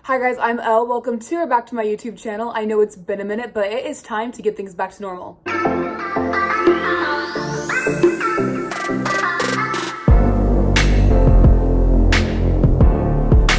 Hi guys, I'm Elle. Welcome to or back to my YouTube channel. I know it's been a minute, but it is time to get things back to normal.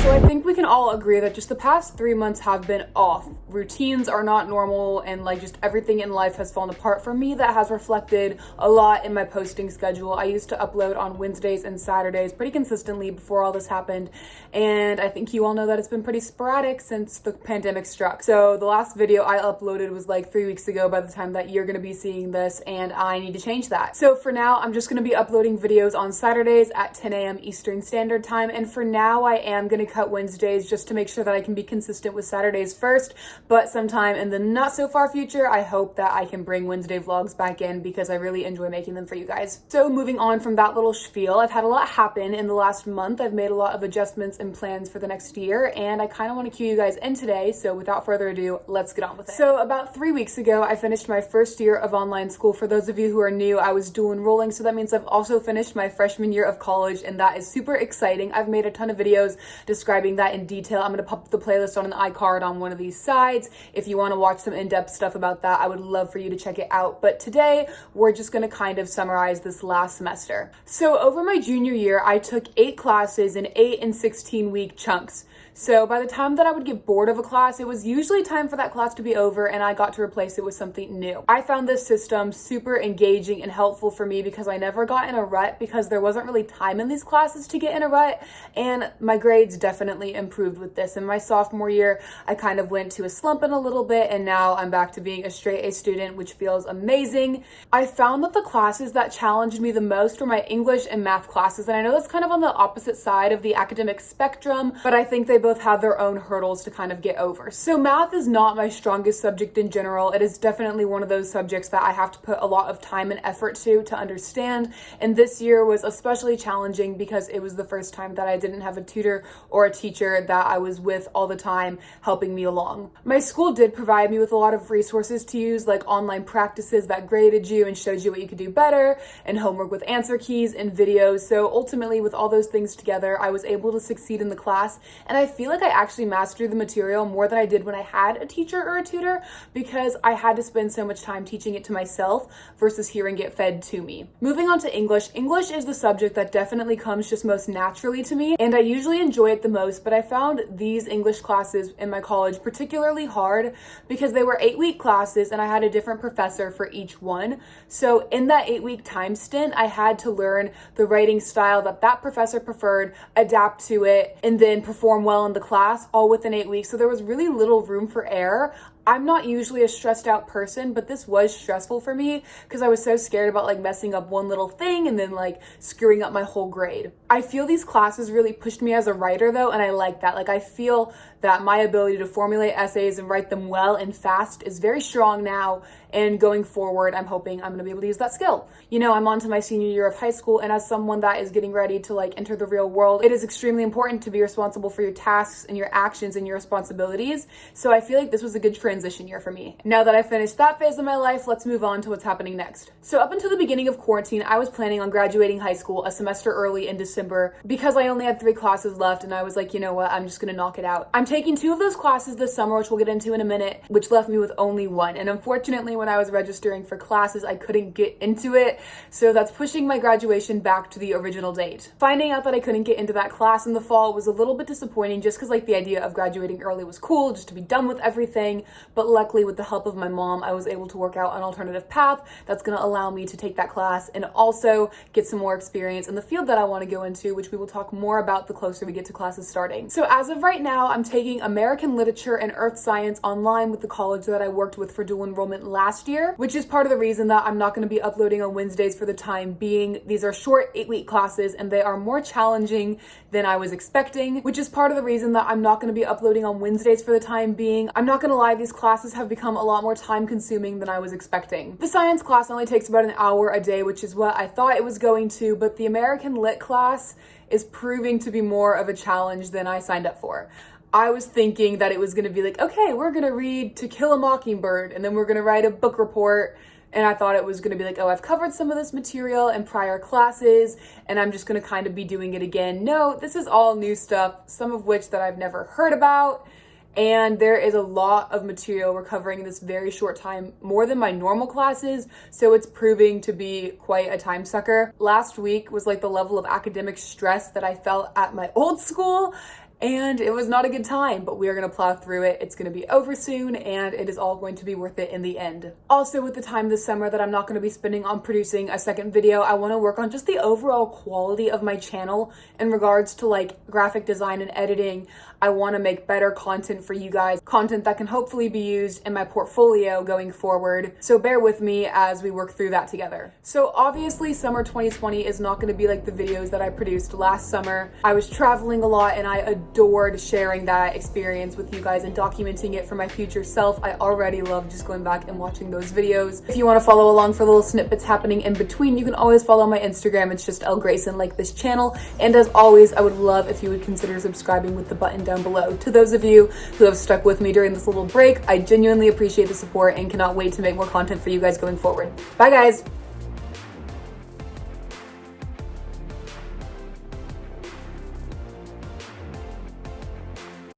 I think we can all agree that just the past 3 months have been off. Routines are not normal and just everything in life has fallen apart for me. That has reflected a lot in my posting schedule. I used to upload on Wednesdays and Saturdays pretty consistently before all this happened, and I think you all know that it's been pretty sporadic since the pandemic struck. So the last video I uploaded was 3 weeks ago by the time that you're going to be seeing this, and I need to change that. So for now, I'm just going to be uploading videos on Saturdays at 10 a.m. Eastern Standard Time, and for now I am going to cut Wednesdays just to make sure that I can be consistent with Saturdays first, but sometime in the not so far future, I hope that I can bring Wednesday vlogs back in because I really enjoy making them for you guys. So moving on from that little spiel, I've had a lot happen in the last month. I've made a lot of adjustments and plans for the next year, and I kind of want to cue you guys in today. So without further ado, let's get on with it. So about 3 weeks ago, I finished my first year of online school. For those of you who are new, I was dual enrolling, so that means I've also finished my freshman year of college, and that is super exciting. I've made a ton of videos describing that in detail. I'm going to pop the playlist on an iCard on one of these sides. If you want to watch some in-depth stuff about that, I would love for you to check it out. But today, we're just going to kind of summarize this last semester. So over my junior year, I took 8 classes in 8 and 16-week chunks. So by the time that I would get bored of a class, it was usually time for that class to be over and I got to replace it with something new. I found this system super engaging and helpful for me because I never got in a rut because there wasn't really time in these classes to get in a rut, and my grades definitely improved with this. In my sophomore year, I kind of went to a slump in a little bit, and now I'm back to being a straight A student, which feels amazing. I found that the classes that challenged me the most were my English and math classes, and I know that's kind of on the opposite side of the academic spectrum, but I think they both have their own hurdles to kind of get over. So math is not my strongest subject in general. It is definitely one of those subjects that I have to put a lot of time and effort to understand, and this year was especially challenging because it was the first time that I didn't have a tutor or a teacher that I was with all the time helping me along. My school did provide me with a lot of resources to use, like online practices that graded you and showed you what you could do better, and homework with answer keys and videos. So ultimately, with all those things together, I was able to succeed in the class, and I feel like I actually mastered the material more than I did when I had a teacher or a tutor because I had to spend so much time teaching it to myself versus hearing it fed to me. Moving on to English. English is the subject that definitely comes just most naturally to me, and I usually enjoy it the most, but I found these English classes in my college particularly hard because they were 8-week classes and I had a different professor for each one. So in that 8-week time stint, I had to learn the writing style that professor preferred, adapt to it, and then perform well in the class all within 8 weeks. So there was really little room for error. I'm not usually a stressed out person, but this was stressful for me because I was so scared about messing up one little thing and then screwing up my whole grade. I feel these classes really pushed me as a writer though, and I like that. I feel that my ability to formulate essays and write them well and fast is very strong now, and going forward, I'm hoping I'm gonna be able to use that skill. You know, I'm on to my senior year of high school, and as someone that is getting ready to enter the real world, it is extremely important to be responsible for your tasks and your actions and your responsibilities. So I feel like this was a good transition year for me. Now that I finished that phase of my life, let's move on to what's happening next. So up until the beginning of quarantine, I was planning on graduating high school a semester early in December because I only had 3 classes left, and I was like, you know what, I'm just gonna knock it out. I'm taking 2 of those classes this summer, which we'll get into in a minute, which left me with only 1. And unfortunately, when I was registering for classes, I couldn't get into it. So that's pushing my graduation back to the original date. Finding out that I couldn't get into that class in the fall was a little bit disappointing just because the idea of graduating early was cool, just to be done with everything. But luckily, with the help of my mom, I was able to work out an alternative path that's going to allow me to take that class and also get some more experience in the field that I want to go into, which we will talk more about the closer we get to classes starting. So as of right now, I'm taking American Literature and Earth Science online with the college that I worked with for dual enrollment last year, which is part of the reason that I'm not going to be uploading on Wednesdays for the time being. These are short 8-week classes and they are more challenging than I was expecting, which is part of the reason that I'm not going to be uploading on Wednesdays for the time being. I'm not going to lie, these classes have become a lot more time consuming than I was expecting. The science class only takes about an hour a day, which is what I thought it was going to, but the American Lit class is proving to be more of a challenge than I signed up for. I was thinking that it was going to be okay, we're going to read To Kill a Mockingbird, and then we're going to write a book report, and I thought it was gonna be like, oh, I've covered some of this material in prior classes and I'm just gonna kind of be doing it again. No, this is all new stuff, some of which that I've never heard about. And there is a lot of material we're covering in this very short time, more than my normal classes, so it's proving to be quite a time sucker. Last week was like the level of academic stress that I felt at my old school, and it was not a good time, but we are gonna plow through it. It's gonna be over soon, and it is all going to be worth it in the end. Also, with the time this summer that I'm not gonna be spending on producing a second video, I wanna work on just the overall quality of my channel in regards to like graphic design and editing. I wanna make better content for you guys, content that can hopefully be used in my portfolio going forward. So bear with me as we work through that together. So obviously summer 2020 is not gonna be like the videos that I produced last summer. I was traveling a lot and I adored sharing that experience with you guys and documenting it for my future self. I already love just going back and watching those videos. If you want to follow along for little snippets happening in between, you can always follow my Instagram. It's just Elle Grayson, like this channel. And as always, I would love if you would consider subscribing with the button down below. To those of you who have stuck with me during this little break, I genuinely appreciate the support and cannot wait to make more content for you guys going forward. Bye guys.